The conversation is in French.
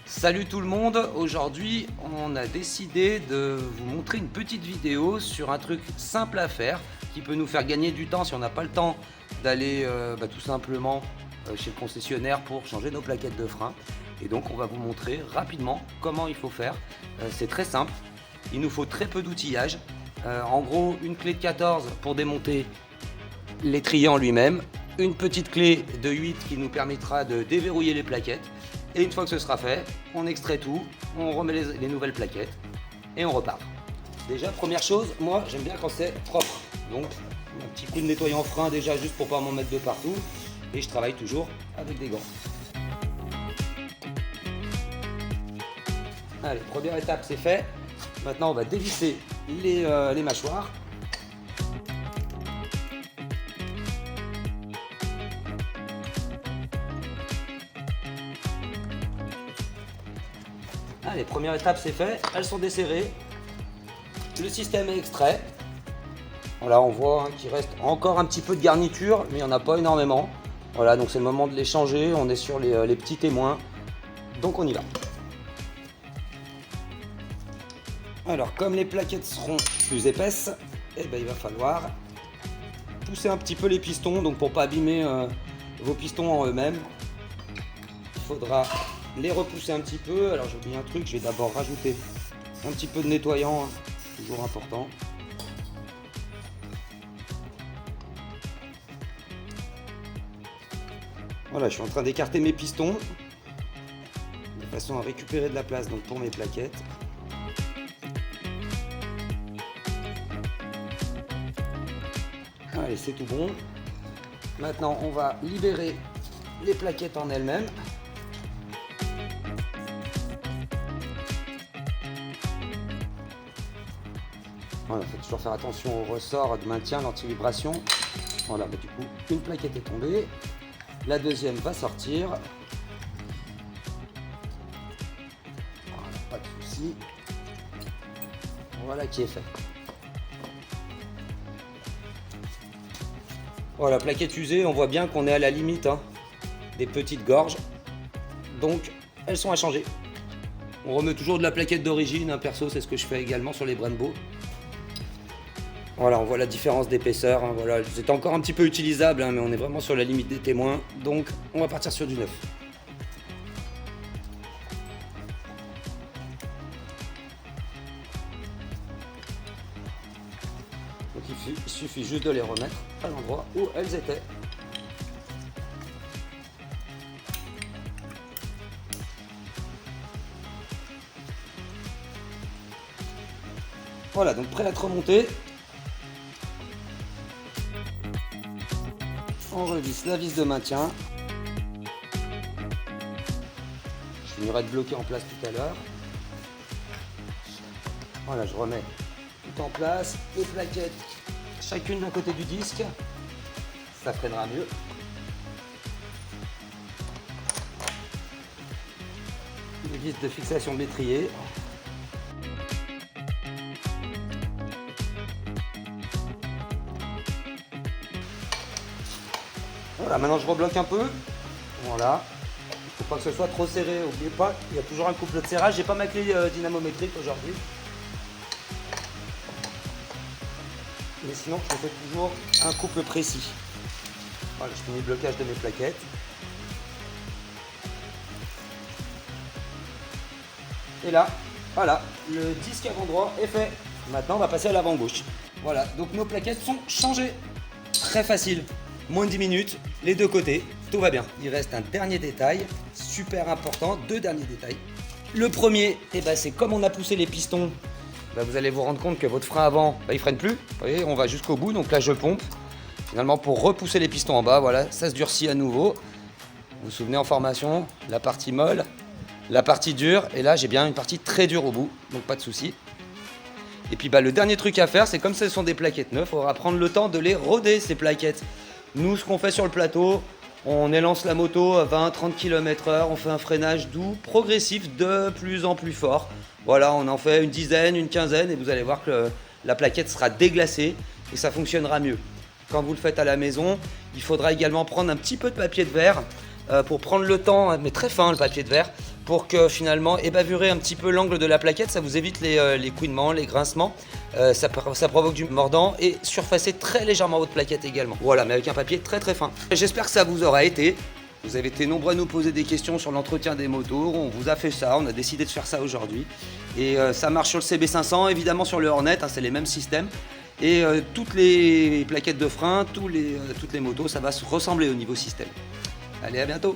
Salut tout le monde, aujourd'hui on a décidé de vous montrer une petite vidéo sur un truc simple à faire qui peut nous faire gagner du temps si on n'a pas le temps d'aller tout simplement chez le concessionnaire pour changer nos plaquettes de frein. Et donc on va vous montrer rapidement comment il faut faire. C'est très simple, il nous faut très peu d'outillage. En gros, une clé de 14 pour démonter l'étrier en lui-même, une petite clé de 8 qui nous permettra de déverrouiller les plaquettes. Et une fois que ce sera fait, on extrait tout, on remet les nouvelles plaquettes et on repart. Déjà, première chose, moi j'aime bien quand c'est propre. Donc un petit coup de nettoyant frein déjà juste pour pas m'en mettre de partout. Et je travaille toujours avec des gants. Allez, première étape c'est fait. Maintenant on va dévisser les mâchoires. Allez, première étape c'est fait, elles sont desserrées, le système est extrait. Voilà, on voit qu'il reste encore un petit peu de garniture, mais il n'y en a pas énormément. Voilà, donc c'est le moment de les changer, on est sur les petits témoins, donc on y va. Alors, comme les plaquettes seront plus épaisses, il va falloir pousser un petit peu les pistons, donc pour ne pas abîmer vos pistons en eux-mêmes, il faudra les repousser un petit peu. Alors j'ai oublié un truc, je vais d'abord rajouter un petit peu de nettoyant, hein, toujours important. Voilà, je suis en train d'écarter mes pistons de façon à récupérer de la place donc pour mes plaquettes. Allez, c'est tout bon. Maintenant on va libérer les plaquettes en elles-mêmes. Voilà, il faut toujours faire attention au ressort de maintien, l'anti-vibration. Voilà, du coup, une plaquette est tombée. La deuxième va sortir. Voilà, pas de souci. Voilà qui est fait. Voilà, plaquette usée, on voit bien qu'on est à la limite des petites gorges. Donc, elles sont à changer. On remet toujours de la plaquette d'origine. Perso, c'est ce que je fais également sur les Brembo. Voilà, on voit la différence d'épaisseur. Voilà, c'est encore un petit peu utilisable, mais on est vraiment sur la limite des témoins. Donc, on va partir sur du neuf. Donc, il suffit juste de les remettre à l'endroit où elles étaient. Voilà, donc prêt à être remonté. On revisse la vis de maintien. Je finirai de bloquer en place tout à l'heure. Voilà, je remets tout en place. Les plaquettes, chacune d'un côté du disque. Ça freinera mieux. Les vis de fixation de l'étrier. Voilà, maintenant je rebloque un peu. Voilà. Il ne faut pas que ce soit trop serré. N'oubliez pas, il y a toujours un couple de serrage. J'ai pas ma clé dynamométrique aujourd'hui. Mais sinon, je fais toujours un couple précis. Voilà, je finis le blocage de mes plaquettes. Et là, voilà, le disque avant droit est fait. Maintenant, on va passer à l'avant gauche. Voilà, donc nos plaquettes sont changées. Très facile. Moins de 10 minutes, les deux côtés, tout va bien. Il reste un dernier détail, super important, deux derniers détails. Le premier, c'est comme on a poussé les pistons, vous allez vous rendre compte que votre frein avant, il freine plus. Vous voyez, on va jusqu'au bout, donc là je pompe. Finalement, pour repousser les pistons en bas, voilà, ça se durcit à nouveau. Vous vous souvenez en formation, la partie molle, la partie dure, et là j'ai bien une partie très dure au bout, donc pas de souci. Et puis le dernier truc à faire, c'est comme ce sont des plaquettes neuves, il faudra prendre le temps de les roder ces plaquettes. Nous, ce qu'on fait sur le plateau, on élance la moto à 20-30 km/h, on fait un freinage doux, progressif, de plus en plus fort. Voilà, on en fait une dizaine, une quinzaine, et vous allez voir que la plaquette sera déglacée et ça fonctionnera mieux. Quand vous le faites à la maison, il faudra également prendre un petit peu de papier de verre pour prendre le temps, mais très fin le papier de verre, pour que finalement ébavurer un petit peu l'angle de la plaquette, ça vous évite les couinements, les grincements, ça provoque du mordant et surfacer très légèrement votre plaquette également. Voilà, mais avec un papier très très fin. J'espère que ça vous aura été. Vous avez été nombreux à nous poser des questions sur l'entretien des motos, on vous a fait ça, on a décidé de faire ça aujourd'hui. Et ça marche sur le CB500, évidemment sur le Hornet, hein, c'est les mêmes systèmes. Et toutes les plaquettes de frein, toutes les motos, ça va se ressembler au niveau système. Allez, à bientôt!